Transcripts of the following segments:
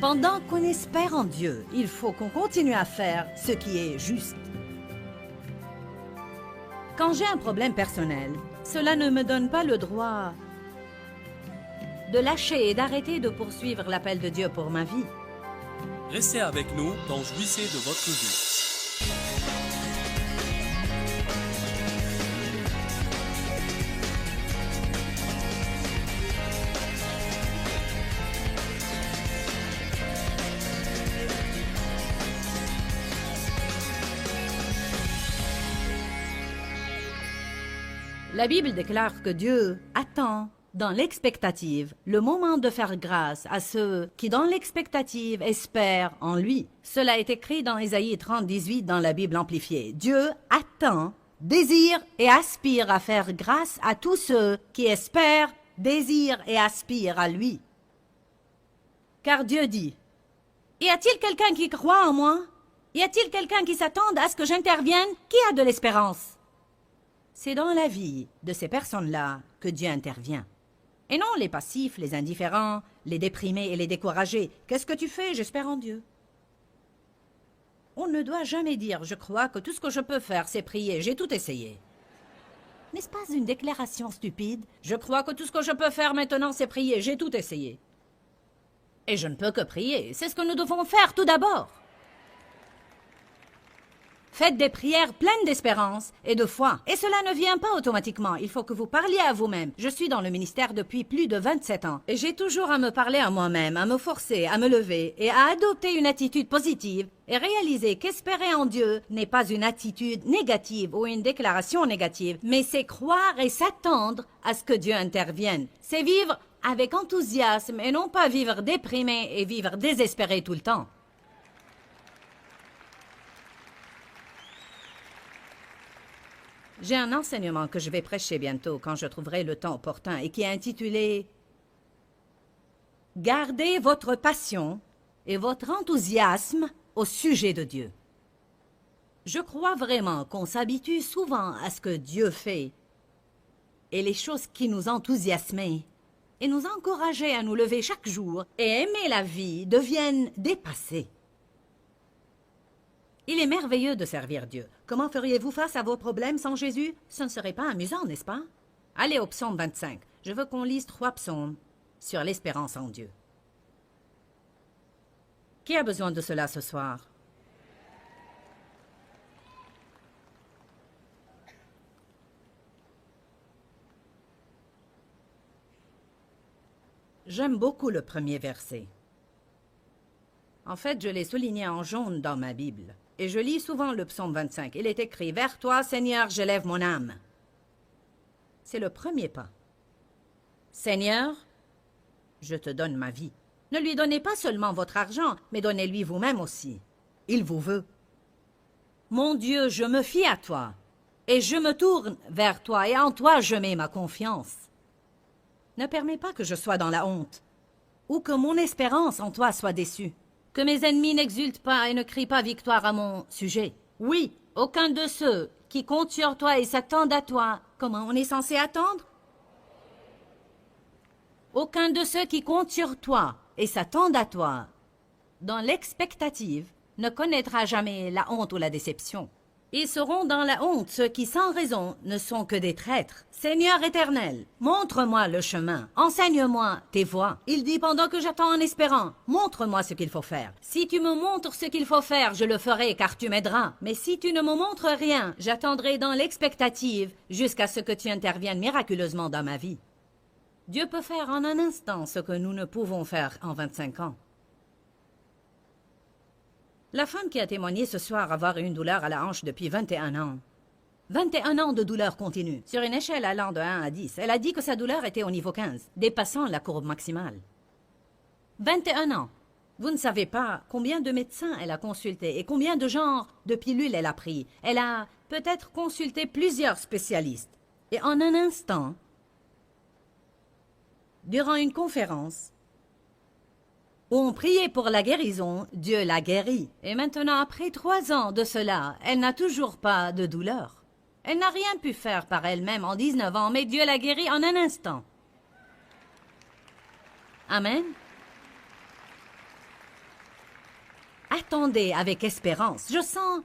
Pendant qu'on espère en Dieu, il faut qu'on continue à faire ce qui est juste. Quand j'ai un problème personnel, cela ne me donne pas le droit de lâcher et d'arrêter de poursuivre l'appel de Dieu pour ma vie. Restez avec nous dans Jouissez de votre vie. La Bible déclare que Dieu attend dans l'expectative le moment de faire grâce à ceux qui dans l'expectative espèrent en lui. Cela est écrit dans Ésaïe 30:18 dans la Bible amplifiée. Dieu attend, désire et aspire à faire grâce à tous ceux qui espèrent, désirent et aspirent à lui. Car Dieu dit, « Y a-t-il quelqu'un qui croit en moi? Y a-t-il quelqu'un qui s'attende à ce que j'intervienne? Qui a de l'espérance? » C'est dans la vie de ces personnes-là que Dieu intervient. Et non les passifs, les indifférents, les déprimés et les découragés. Qu'est-ce que tu fais? J'espère en Dieu. On ne doit jamais dire « Je crois que tout ce que je peux faire, c'est prier. J'ai tout essayé. » N'est-ce pas une déclaration stupide? Je crois que tout ce que je peux faire maintenant, c'est prier. J'ai tout essayé. Et je ne peux que prier. C'est ce que nous devons faire tout d'abord. Faites des prières pleines d'espérance et de foi. Et cela ne vient pas automatiquement. Il faut que vous parliez à vous-même. Je suis dans le ministère depuis plus de 27 ans. Et j'ai toujours à me parler à moi-même, à me forcer, à me lever et à adopter une attitude positive et réaliser qu'espérer en Dieu n'est pas une attitude négative ou une déclaration négative, mais c'est croire et s'attendre à ce que Dieu intervienne. C'est vivre avec enthousiasme et non pas vivre déprimé et vivre désespéré tout le temps. J'ai un enseignement que je vais prêcher bientôt quand je trouverai le temps opportun et qui est intitulé « Gardez votre passion et votre enthousiasme au sujet de Dieu ». Je crois vraiment qu'on s'habitue souvent à ce que Dieu fait et les choses qui nous enthousiasmaient et nous encourageaient à nous lever chaque jour et aimer la vie deviennent dépassées. Il est merveilleux de servir Dieu. Comment feriez-vous face à vos problèmes sans Jésus? Ce ne serait pas amusant, n'est-ce pas? Allez au psaume 25. Je veux qu'on lise 3 psaumes sur l'espérance en Dieu. Qui a besoin de cela ce soir? J'aime beaucoup le premier verset. En fait, je l'ai souligné en jaune dans ma Bible. Et je lis souvent le psaume 25. Il est écrit « Vers toi, Seigneur, j'élève mon âme ». C'est le premier pas. Seigneur, je te donne ma vie. Ne lui donnez pas seulement votre argent, mais donnez-lui vous-même aussi. Il vous veut. Mon Dieu, je me fie à toi, et je me tourne vers toi, et en toi je mets ma confiance. Ne permets pas que je sois dans la honte, ou que mon espérance en toi soit déçue. Que mes ennemis n'exultent pas et ne crient pas victoire à mon sujet. Oui, aucun de ceux qui comptent sur toi et s'attendent à toi. Comment on est censé attendre? Aucun de ceux qui comptent sur toi et s'attendent à toi, dans l'expectative, ne connaîtra jamais la honte ou la déception. Ils seront dans la honte ceux qui sans raison ne sont que des traîtres. Seigneur éternel, montre-moi le chemin, enseigne-moi tes voies. Il dit pendant que j'attends en espérant, montre-moi ce qu'il faut faire. Si tu me montres ce qu'il faut faire, je le ferai car tu m'aideras. Mais si tu ne me montres rien, j'attendrai dans l'expectative jusqu'à ce que tu interviennes miraculeusement dans ma vie. Dieu peut faire en un instant ce que nous ne pouvons faire en 25 ans. La femme qui a témoigné ce soir avoir une douleur à la hanche depuis 21 ans. 21 ans de douleur continue, sur une échelle allant de 1 à 10. Elle a dit que sa douleur était au niveau 15, dépassant la courbe maximale. 21 ans. Vous ne savez pas combien de médecins elle a consulté et combien de genres de pilules elle a pris. Elle a peut-être consulté plusieurs spécialistes. Et en un instant, durant une conférence, où on priait pour la guérison, Dieu l'a guérie. Et maintenant, après 3 ans de cela, elle n'a toujours pas de douleur. Elle n'a rien pu faire par elle-même en 19 ans, mais Dieu l'a guérie en un instant. Amen. attendez avec espérance. Je sens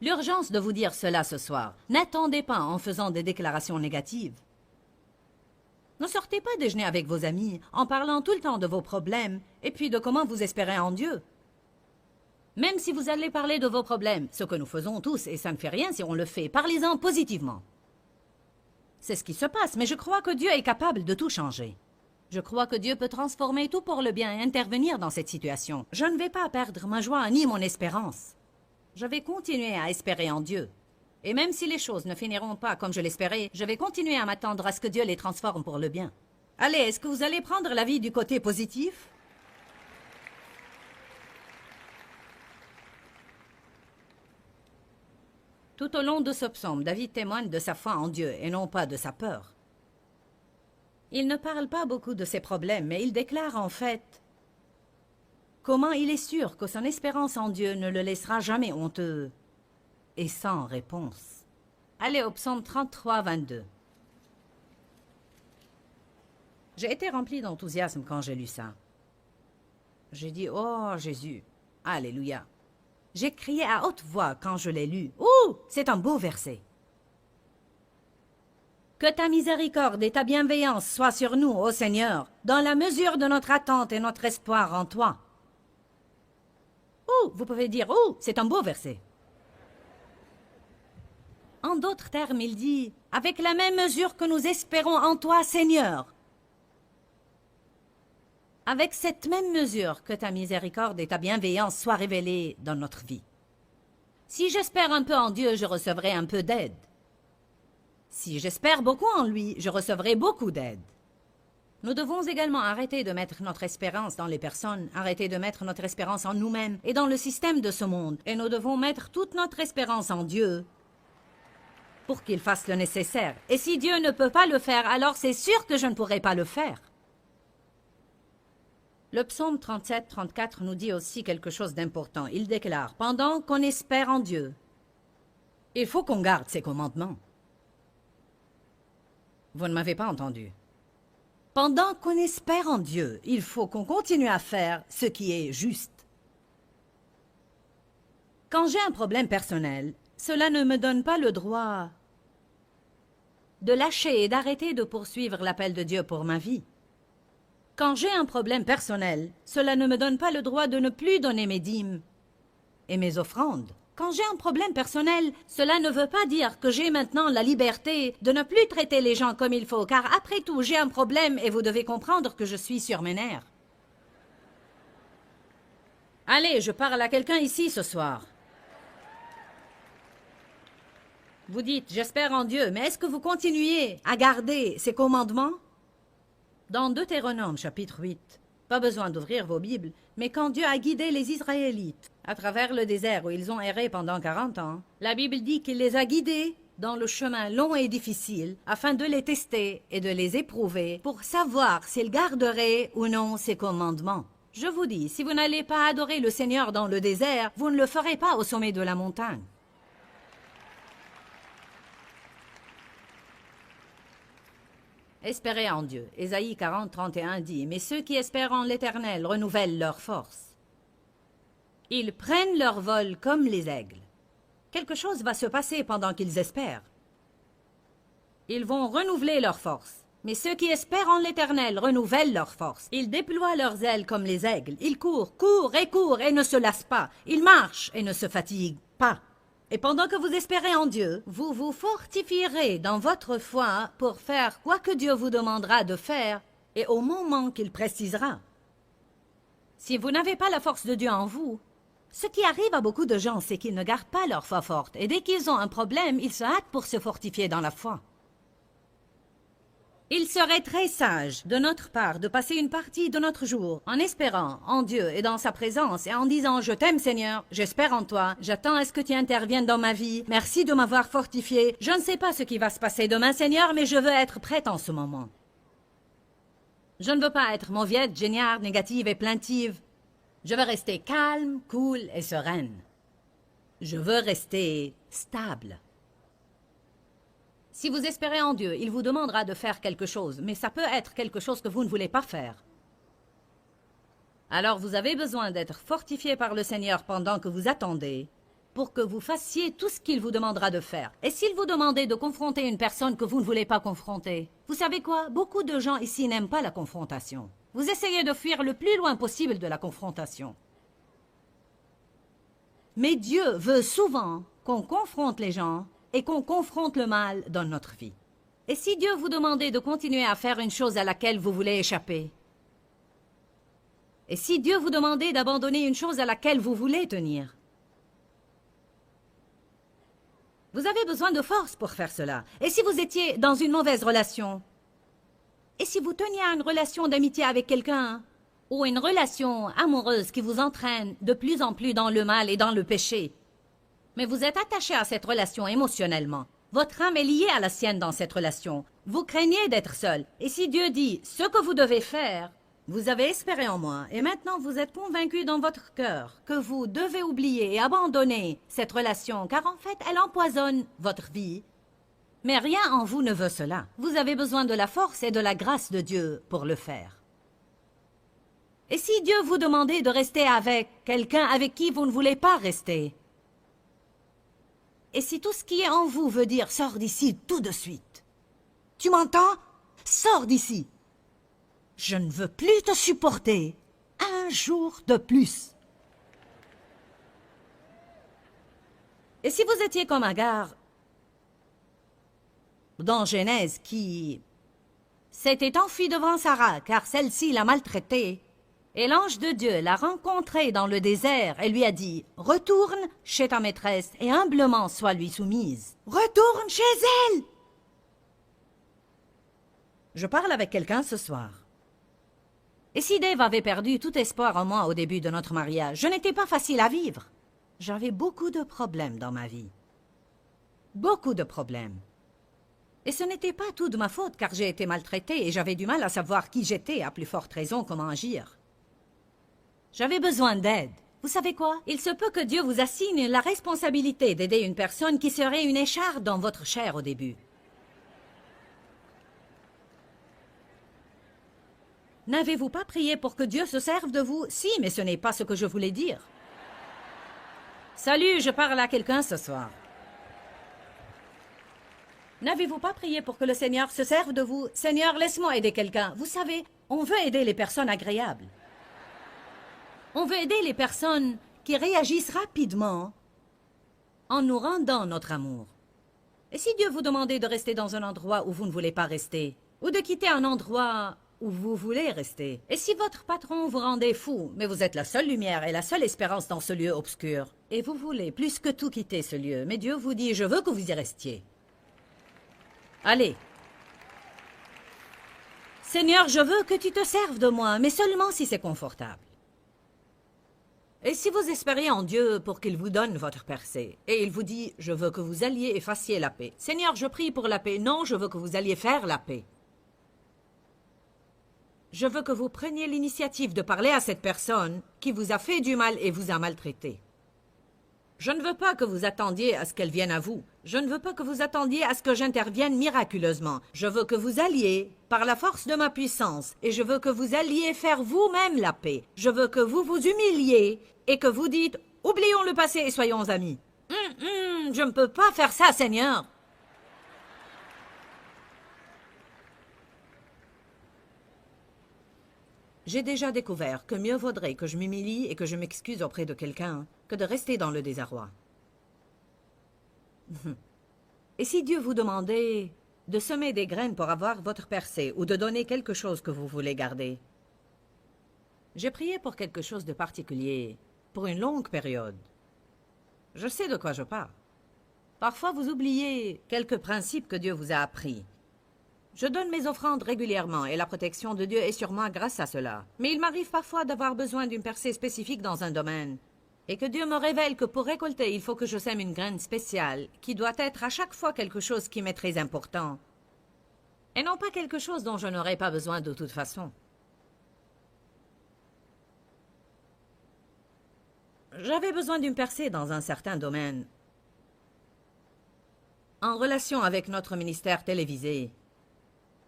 l'urgence de vous dire cela ce soir. N'attendez pas en faisant des déclarations négatives. Ne sortez pas déjeuner avec vos amis en parlant tout le temps de vos problèmes et puis de comment vous espérez en Dieu. Même si vous allez parler de vos problèmes, ce que nous faisons tous, et ça ne fait rien si on le fait, parlez-en positivement. C'est ce qui se passe, mais je crois que Dieu est capable de tout changer. Je crois que Dieu peut transformer tout pour le bien et intervenir dans cette situation. Je ne vais pas perdre ma joie ni mon espérance. Je vais continuer à espérer en Dieu. Et même si les choses ne finiront pas comme je l'espérais, je vais continuer à m'attendre à ce que Dieu les transforme pour le bien. Allez, est-ce que vous allez prendre la vie du côté positif? Tout au long de ce psaume, David témoigne de sa foi en Dieu et non pas de sa peur. Il ne parle pas beaucoup de ses problèmes, mais il déclare en fait comment il est sûr que son espérance en Dieu ne le laissera jamais honteux et sans réponse. Allez au psaume 33, 22. J'ai été rempli d'enthousiasme quand j'ai lu ça. J'ai dit, oh Jésus, alléluia. J'ai crié à haute voix quand je l'ai lu. Ouh, c'est un beau verset. Que ta miséricorde et ta bienveillance soient sur nous, ô Seigneur, dans la mesure de notre attente et notre espoir en toi. Ouh, vous pouvez dire, ouh, c'est un beau verset. En d'autres termes, il dit, avec la même mesure que nous espérons en toi, Seigneur. Avec cette même mesure que ta miséricorde et ta bienveillance soient révélées dans notre vie. Si j'espère un peu en Dieu, je recevrai un peu d'aide. Si j'espère beaucoup en lui, je recevrai beaucoup d'aide. Nous devons également arrêter de mettre notre espérance dans les personnes, arrêter de mettre notre espérance en nous-mêmes et dans le système de ce monde. Et nous devons mettre toute notre espérance en Dieu pour qu'il fasse le nécessaire. Et si Dieu ne peut pas le faire, alors c'est sûr que je ne pourrai pas le faire. Le psaume 37-34 nous dit aussi quelque chose d'important. Il déclare, pendant qu'on espère en Dieu, il faut qu'on garde ses commandements. Vous ne m'avez pas entendu. Pendant qu'on espère en Dieu, il faut qu'on continue à faire ce qui est juste. Quand j'ai un problème personnel, cela ne me donne pas le droit de lâcher et d'arrêter de poursuivre l'appel de Dieu pour ma vie. Quand j'ai un problème personnel, cela ne me donne pas le droit de ne plus donner mes dîmes et mes offrandes. Quand j'ai un problème personnel, cela ne veut pas dire que j'ai maintenant la liberté de ne plus traiter les gens comme il faut, car après tout, j'ai un problème et vous devez comprendre que je suis sur mes nerfs. Allez, je parle à quelqu'un ici ce soir. Vous dites, j'espère en Dieu, mais est-ce que vous continuez à garder ses commandements? Dans Deutéronome chapitre 8, pas besoin d'ouvrir vos Bibles, mais quand Dieu a guidé les Israélites à travers le désert où ils ont erré pendant 40 ans, la Bible dit qu'il les a guidés dans le chemin long et difficile afin de les tester et de les éprouver pour savoir s'ils garderaient ou non ses commandements. Je vous dis, si vous n'allez pas adorer le Seigneur dans le désert, vous ne le ferez pas au sommet de la montagne. Espérez en Dieu. Ésaïe 40, 31 dit, « Mais ceux qui espèrent en l'Éternel renouvellent leur force. Ils prennent leur vol comme les aigles. » Quelque chose va se passer pendant qu'ils espèrent. Ils vont renouveler leur force. Mais ceux qui espèrent en l'Éternel renouvellent leur force. Ils déploient leurs ailes comme les aigles. Ils courent, courent et ne se lassent pas. Ils marchent et ne se fatiguent pas. Et pendant que vous espérez en Dieu, vous vous fortifierez dans votre foi pour faire quoi que Dieu vous demandera de faire et au moment qu'il précisera. Si vous n'avez pas la force de Dieu en vous, ce qui arrive à beaucoup de gens, c'est qu'ils ne gardent pas leur foi forte et dès qu'ils ont un problème, ils se hâtent pour se fortifier dans la foi. Il serait très sage de notre part de passer une partie de notre jour en espérant en Dieu et dans sa présence et en disant « Je t'aime Seigneur, j'espère en toi, j'attends à ce que tu interviennes dans ma vie, merci de m'avoir fortifié, je ne sais pas ce qui va se passer demain Seigneur, mais je veux être prête en ce moment. » Je ne veux pas être mauviette, géniarde, négative et plaintive. Je veux rester calme, cool et sereine. Je veux rester stable. Si vous espérez en Dieu, il vous demandera de faire quelque chose, mais ça peut être quelque chose que vous ne voulez pas faire. Alors vous avez besoin d'être fortifié par le Seigneur pendant que vous attendez, pour que vous fassiez tout ce qu'il vous demandera de faire. Et s'il vous demandait de confronter une personne que vous ne voulez pas confronter, vous savez quoi? Beaucoup de gens ici n'aiment pas la confrontation. Vous essayez de fuir le plus loin possible de la confrontation. Mais Dieu veut souvent qu'on confronte les gens et qu'on confronte le mal dans notre vie. Et si Dieu vous demandait de continuer à faire une chose à laquelle vous voulez échapper? Et si Dieu vous demandait d'abandonner une chose à laquelle vous voulez tenir? Vous avez besoin de force pour faire cela. Et si vous étiez dans une mauvaise relation? Et si vous teniez à une relation d'amitié avec quelqu'un? Ou une relation amoureuse qui vous entraîne de plus en plus dans le mal et dans le péché? Mais vous êtes attaché à cette relation émotionnellement. Votre âme est liée à la sienne dans cette relation. Vous craignez d'être seul. Et si Dieu dit ce que vous devez faire, vous avez espéré en moi, et maintenant vous êtes convaincu dans votre cœur que vous devez oublier et abandonner cette relation, car en fait, elle empoisonne votre vie. Mais rien en vous ne veut cela. Vous avez besoin de la force et de la grâce de Dieu pour le faire. Et si Dieu vous demandait de rester avec quelqu'un avec qui vous ne voulez pas rester? Et si tout ce qui est en vous veut dire « Sors d'ici tout de suite ». Tu m'entends? Sors d'ici. Je ne veux plus te supporter un jour de plus. Et si vous étiez comme Agar dans Genèse qui s'était enfuie devant Sarah car celle-ci l'a maltraitée, et l'ange de Dieu l'a rencontrée dans le désert et lui a dit « Retourne chez ta maîtresse et humblement sois lui soumise. Retourne chez elle !» Je parle avec quelqu'un ce soir. Et si Dave avait perdu tout espoir en moi au début de notre mariage, je n'étais pas facile à vivre. J'avais beaucoup de problèmes dans ma vie. Beaucoup de problèmes. Et ce n'était pas tout de ma faute car j'ai été maltraitée et j'avais du mal à savoir qui j'étais, à plus forte raison comment agir. J'avais besoin d'aide. Vous savez quoi? Il se peut que Dieu vous assigne la responsabilité d'aider une personne qui serait une écharpe dans votre chair au début. N'avez-vous pas prié pour que Dieu se serve de vous? Si, mais ce n'est pas ce que je voulais dire. Salut, je parle à quelqu'un ce soir. N'avez-vous pas prié pour que le Seigneur se serve de vous? Seigneur, laisse-moi aider quelqu'un. Vous savez, on veut aider les personnes agréables. On veut aider les personnes qui réagissent rapidement en nous rendant notre amour. Et si Dieu vous demandait de rester dans un endroit où vous ne voulez pas rester, ou de quitter un endroit où vous voulez rester, et si votre patron vous rendait fou, mais vous êtes la seule lumière et la seule espérance dans ce lieu obscur, et vous voulez plus que tout quitter ce lieu, mais Dieu vous dit « Je veux que vous y restiez. » Allez. Seigneur, je veux que tu te serves de moi, mais seulement si c'est confortable. Et si vous espérez en Dieu pour qu'il vous donne votre percée, et il vous dit « Je veux que vous alliez et fassiez la paix. » Seigneur, je prie pour la paix. Non, je veux que vous alliez faire la paix. Je veux que vous preniez l'initiative de parler à cette personne qui vous a fait du mal et vous a maltraité. Je ne veux pas que vous attendiez à ce qu'elle vienne à vous. Je ne veux pas que vous attendiez à ce que j'intervienne miraculeusement. Je veux que vous alliez, par la force de ma puissance, et je veux que vous alliez faire vous-même la paix. Je veux que vous vous humiliez et que vous dites « Oublions le passé et soyons amis. » Je ne peux pas faire ça, Seigneur. J'ai déjà découvert que mieux vaudrait que je m'humilie et que je m'excuse auprès de quelqu'un que de rester dans le désarroi. Et si Dieu vous demandait de semer des graines pour avoir votre percée ou de donner quelque chose que vous voulez garder? J'ai prié pour quelque chose de particulier, pour une longue période. Je sais de quoi je parle. Parfois, vous oubliez quelques principes que Dieu vous a appris. Je donne mes offrandes régulièrement et la protection de Dieu est sur moi grâce à cela. Mais il m'arrive parfois d'avoir besoin d'une percée spécifique dans un domaine. Et que Dieu me révèle que pour récolter, il faut que je sème une graine spéciale, qui doit être à chaque fois quelque chose qui m'est très important. Et non pas quelque chose dont je n'aurai pas besoin de toute façon. J'avais besoin d'une percée dans un certain domaine. En relation avec notre ministère télévisé.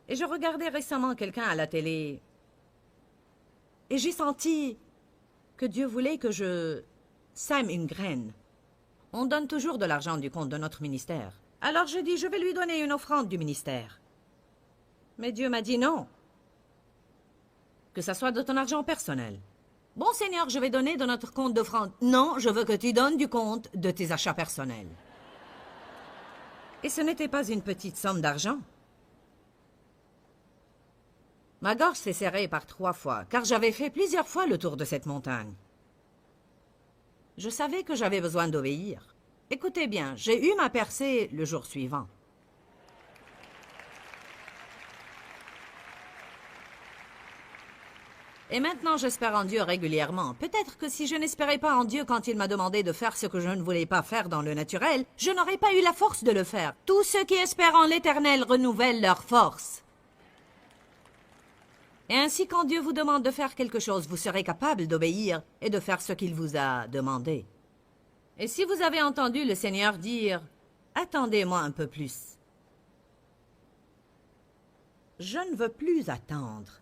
Et je regardais récemment quelqu'un à la télé. Et j'ai senti que Dieu voulait que je sème une graine. On donne toujours de l'argent du compte de notre ministère. Alors je dis, je vais lui donner une offrande du ministère. Mais Dieu m'a dit non. Que ça soit de ton argent personnel. Bon Seigneur, je vais donner de notre compte d'offrande. Non, je veux que tu donnes du compte de tes achats personnels. Et ce n'était pas une petite somme d'argent. Ma gorge s'est serrée par 3 fois, car j'avais fait plusieurs fois le tour de cette montagne. Je savais que j'avais besoin d'obéir. Écoutez bien, j'ai eu ma percée le jour suivant. Et maintenant, j'espère en Dieu régulièrement. Peut-être que si je n'espérais pas en Dieu quand il m'a demandé de faire ce que je ne voulais pas faire dans le naturel, je n'aurais pas eu la force de le faire. Tous ceux qui espèrent en l'Éternel renouvellent leur force. Et ainsi, quand Dieu vous demande de faire quelque chose, vous serez capable d'obéir et de faire ce qu'il vous a demandé. Et si vous avez entendu le Seigneur dire « Attendez-moi un peu plus », je ne veux plus attendre.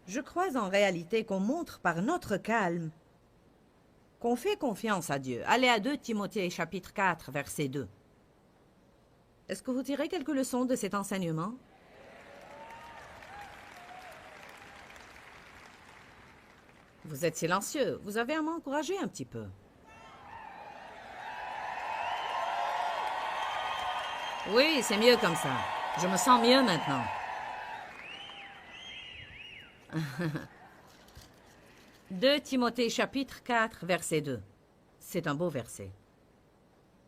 Je crois en réalité qu'on montre par notre calme qu'on fait confiance à Dieu. Allez à 2 Timothée chapitre 4, verset 2. Est-ce que vous tirez quelques leçons de cet enseignement? Vous êtes silencieux. Vous avez à m'encourager un petit peu. Oui, c'est mieux comme ça. Je me sens mieux maintenant. 2 Timothée chapitre 4, verset 2. C'est un beau verset.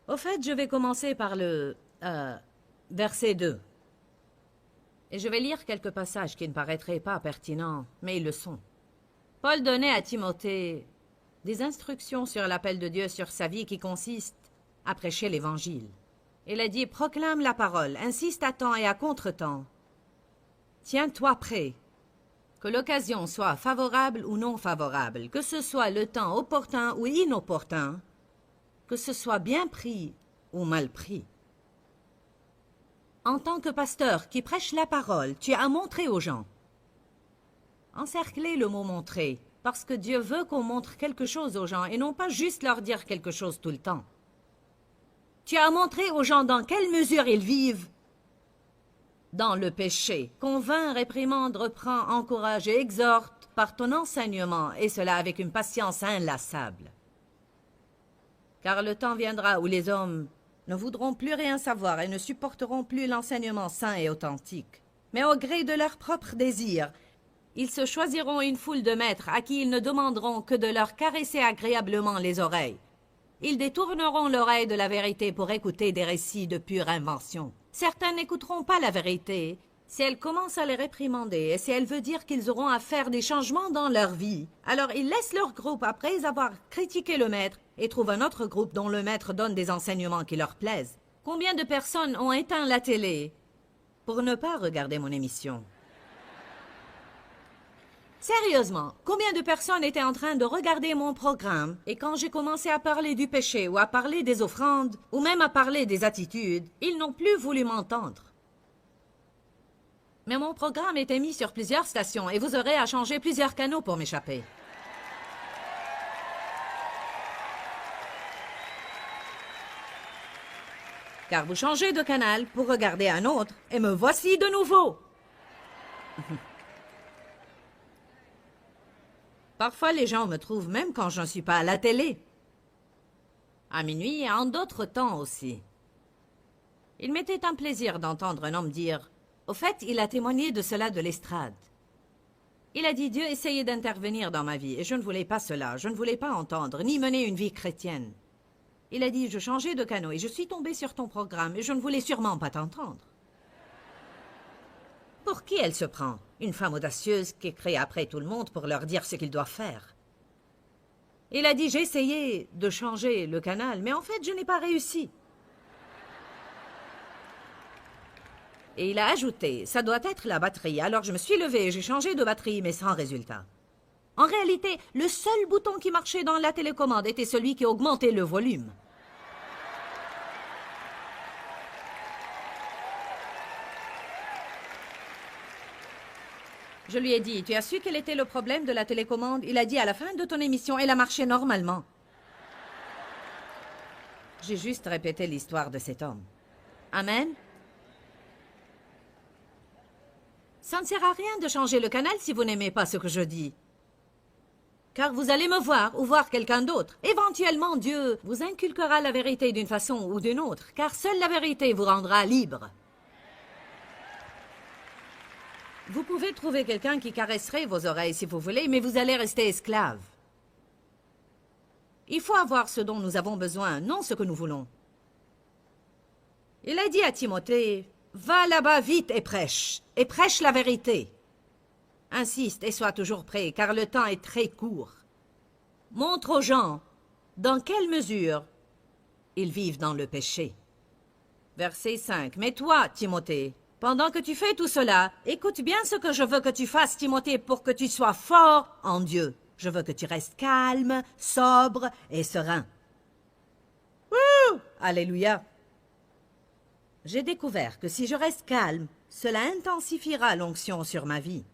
Au fait, je vais commencer par le verset 2. Et je vais lire quelques passages qui ne paraîtraient pas pertinents, mais ils le sont. Paul donnait à Timothée des instructions sur l'appel de Dieu sur sa vie qui consistent à prêcher l'Évangile. Il a dit « Proclame la parole, insiste à temps et à contre-temps. Tiens-toi prêt, que l'occasion soit favorable ou non favorable, que ce soit le temps opportun ou inopportun, que ce soit bien pris ou mal pris. En tant que pasteur qui prêche la parole, tu as montré aux gens. » Encerclez le mot « montrer », parce que Dieu veut qu'on montre quelque chose aux gens et non pas juste leur dire quelque chose tout le temps. Tu as montré aux gens dans quelle mesure ils vivent dans le péché. Convainc, réprimande, reprend, encourage et exhorte par ton enseignement, et cela avec une patience inlassable. Car le temps viendra où les hommes ne voudront plus rien savoir et ne supporteront plus l'enseignement saint et authentique. Mais au gré de leurs propres désirs, ils se choisiront une foule de maîtres à qui ils ne demanderont que de leur caresser agréablement les oreilles. Ils détourneront l'oreille de la vérité pour écouter des récits de pure invention. Certains n'écouteront pas la vérité si elle commence à les réprimander et si elle veut dire qu'ils auront à faire des changements dans leur vie. Alors ils laissent leur groupe après avoir critiqué le maître et trouvent un autre groupe dont le maître donne des enseignements qui leur plaisent. Combien de personnes ont éteint la télé pour ne pas regarder mon émission? Sérieusement, combien de personnes étaient en train de regarder mon programme et quand j'ai commencé à parler du péché ou à parler des offrandes ou même à parler des attitudes, ils n'ont plus voulu m'entendre. Mais mon programme était mis sur plusieurs stations et vous aurez à changer plusieurs canaux pour m'échapper. Car vous changez de canal pour regarder un autre et me voici de nouveau. Parfois, les gens me trouvent même quand je ne suis pas à la télé. À minuit et en d'autres temps aussi. Il m'était un plaisir d'entendre un homme dire « Au fait, il a témoigné de cela de l'estrade. » Il a dit « Dieu essayait d'intervenir dans ma vie et je ne voulais pas cela, je ne voulais pas entendre, ni mener une vie chrétienne. » Il a dit « Je changeais de canot et je suis tombé sur ton programme et je ne voulais sûrement pas t'entendre. » Pour qui elle se prend? Une femme audacieuse qui crée après tout le monde pour leur dire ce qu'ils doivent faire. Il a dit, j'ai essayé de changer le canal, mais en fait, je n'ai pas réussi. Et il a ajouté, ça doit être la batterie. Alors je me suis levée et j'ai changé de batterie, mais sans résultat. En réalité, le seul bouton qui marchait dans la télécommande était celui qui augmentait le volume. Je lui ai dit, tu as su quel était le problème de la télécommande? Il a dit, à la fin de ton émission, elle a marché normalement. J'ai juste répété l'histoire de cet homme. Amen. Ça ne sert à rien de changer le canal si vous n'aimez pas ce que je dis. Car vous allez me voir ou voir quelqu'un d'autre. Éventuellement, Dieu vous inculquera la vérité d'une façon ou d'une autre, car seule la vérité vous rendra libre. Vous pouvez trouver quelqu'un qui caresserait vos oreilles si vous voulez, mais vous allez rester esclave. Il faut avoir ce dont nous avons besoin, non ce que nous voulons. Il a dit à Timothée, « Va là-bas vite et prêche la vérité. Insiste et sois toujours prêt, car le temps est très court. Montre aux gens dans quelle mesure ils vivent dans le péché. » Verset 5. « Mais toi, Timothée, pendant que tu fais tout cela, écoute bien ce que je veux que tu fasses, Timothée, pour que tu sois fort en Dieu. Je veux que tu restes calme, sobre et serein. » Wouh! Alléluia! J'ai découvert que si je reste calme, cela intensifiera l'onction sur ma vie.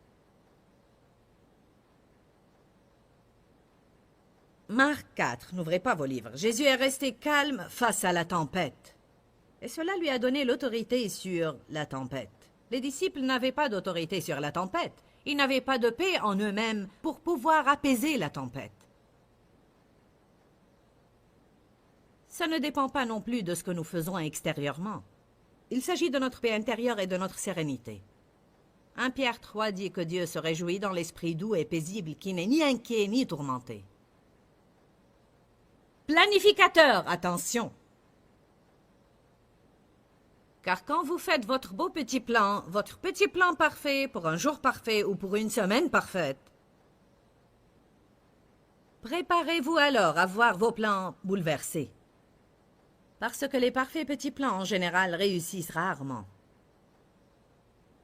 Marc 4, n'ouvrez pas vos livres. Jésus est resté calme face à la tempête. Et cela lui a donné l'autorité sur la tempête. Les disciples n'avaient pas d'autorité sur la tempête. Ils n'avaient pas de paix en eux-mêmes pour pouvoir apaiser la tempête. Ça ne dépend pas non plus de ce que nous faisons extérieurement. Il s'agit de notre paix intérieure et de notre sérénité. 1 Pierre 3 dit que Dieu se réjouit dans l'esprit doux et paisible qui n'est ni inquiet ni tourmenté. Planificateur, attention! Car quand vous faites votre beau petit plan parfait pour un jour parfait ou pour une semaine parfaite, préparez-vous alors à voir vos plans bouleversés. Parce que les parfaits petits plans, en général, réussissent rarement.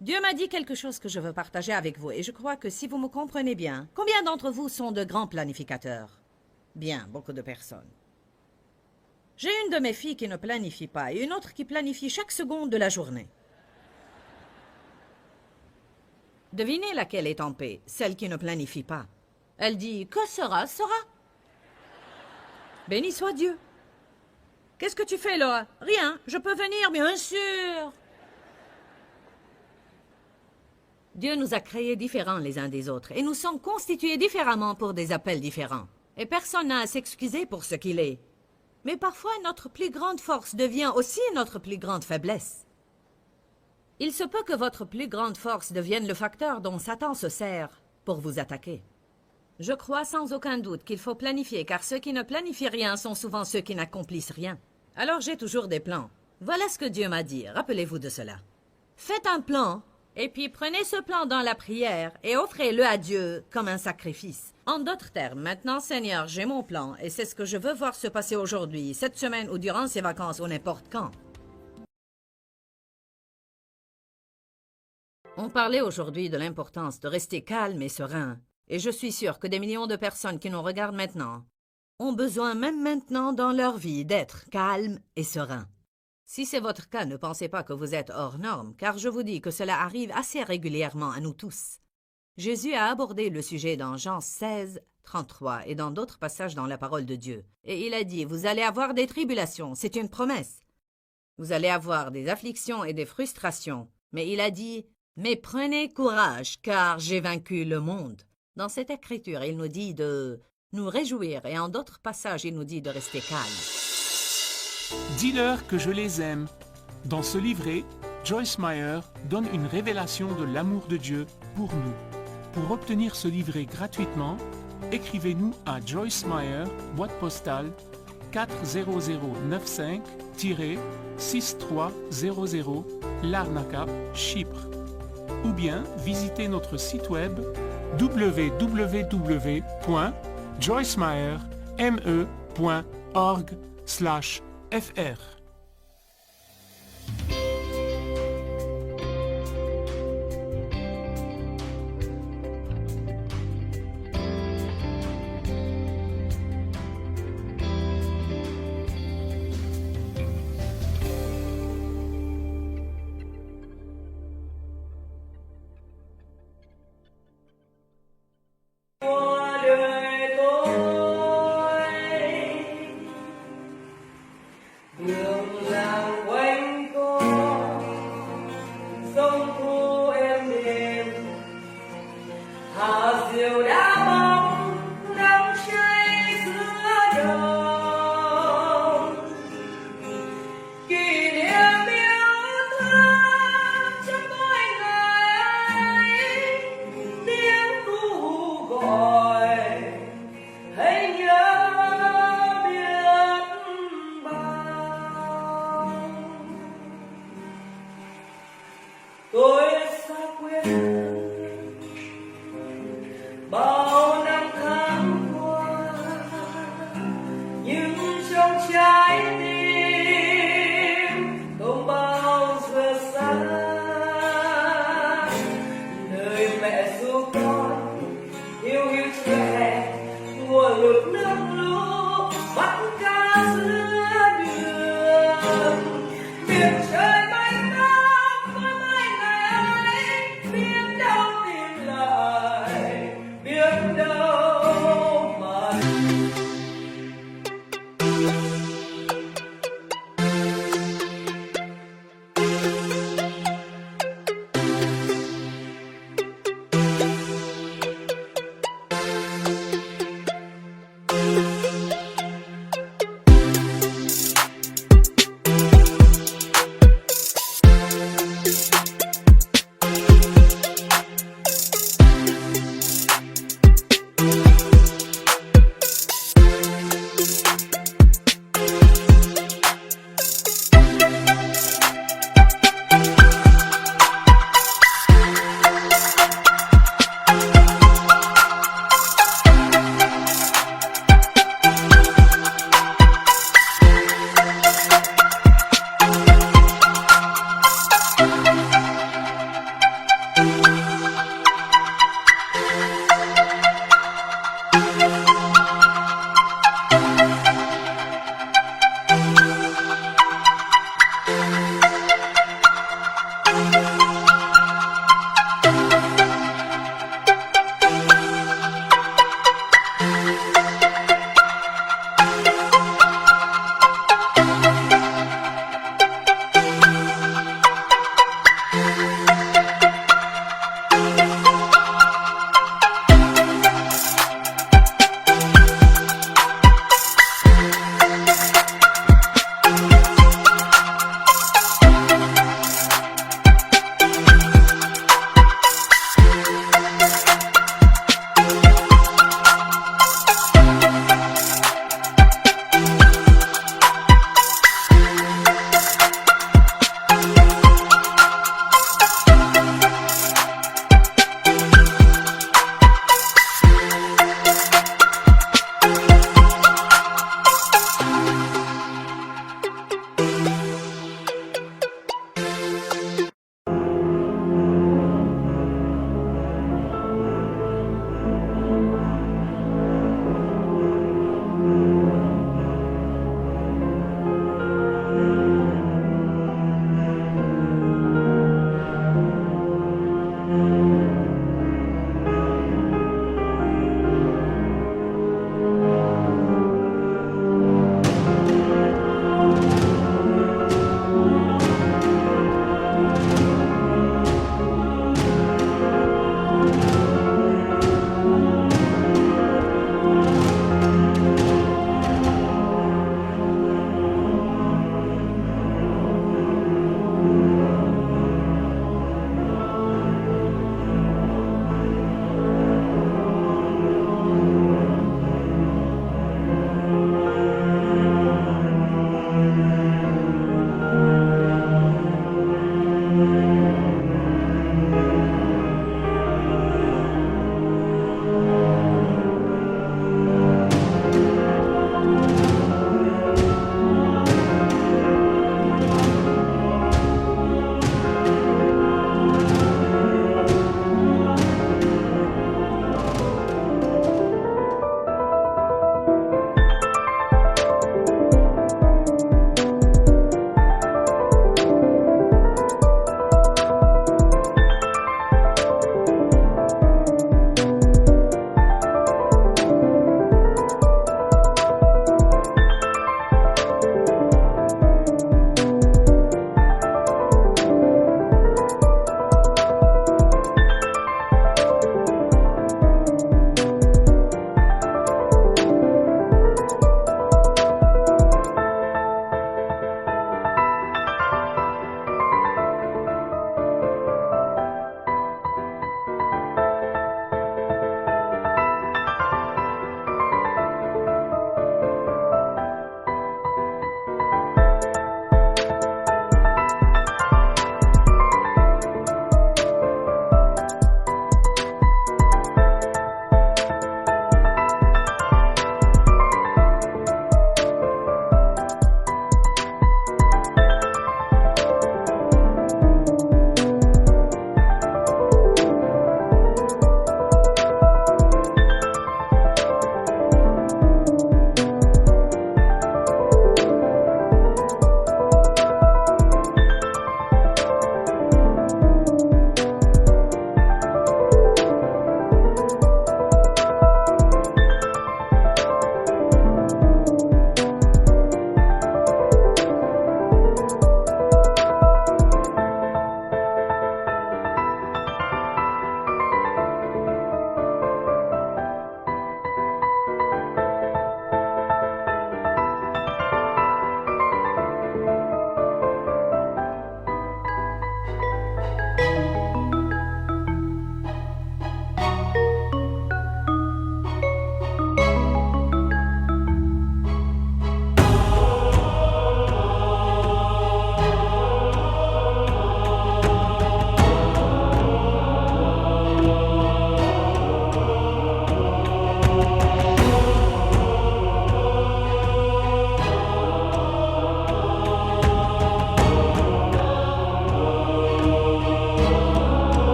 Dieu m'a dit quelque chose que je veux partager avec vous, et je crois que si vous me comprenez bien, combien d'entre vous sont de grands planificateurs? Bien, beaucoup de personnes. J'ai une de mes filles qui ne planifie pas, et une autre qui planifie chaque seconde de la journée. Devinez laquelle est en paix, celle qui ne planifie pas. Elle dit, que sera, sera. Béni soit Dieu. Qu'est-ce que tu fais là? Rien, je peux venir, bien sûr. Dieu nous a créés différents les uns des autres, et nous sommes constitués différemment pour des appels différents. Et personne n'a à s'excuser pour ce qu'il est. Mais parfois, notre plus grande force devient aussi notre plus grande faiblesse. Il se peut que votre plus grande force devienne le facteur dont Satan se sert pour vous attaquer. Je crois sans aucun doute qu'il faut planifier, car ceux qui ne planifient rien sont souvent ceux qui n'accomplissent rien. Alors j'ai toujours des plans. Voilà ce que Dieu m'a dit, rappelez-vous de cela. Faites un plan, et puis prenez ce plan dans la prière et offrez-le à Dieu comme un sacrifice. En d'autres termes, maintenant Seigneur, j'ai mon plan, et c'est ce que je veux voir se passer aujourd'hui, cette semaine ou durant ces vacances ou n'importe quand. On parlait aujourd'hui de l'importance de rester calme et serein. Et je suis sûr que des millions de personnes qui nous regardent maintenant ont besoin même maintenant dans leur vie d'être calmes et sereins. Si c'est votre cas, ne pensez pas que vous êtes hors norme, car je vous dis que cela arrive assez régulièrement à nous tous. Jésus a abordé le sujet dans Jean 16, 33 et dans d'autres passages dans la parole de Dieu. Et il a dit, vous allez avoir des tribulations, c'est une promesse. Vous allez avoir des afflictions et des frustrations. Mais il a dit, mais prenez courage, car j'ai vaincu le monde. Dans cette écriture, il nous dit de nous réjouir et en d'autres passages, il nous dit de rester calme. Dis-leur que je les aime. Dans ce livret, Joyce Meyer donne une révélation de l'amour de Dieu pour nous. Pour obtenir ce livret gratuitement, écrivez-nous à Joyce Meyer, boîte postale 40095-6300 Larnaca, Chypre. Ou bien visitez notre site web www.joycemeyer.org/fr.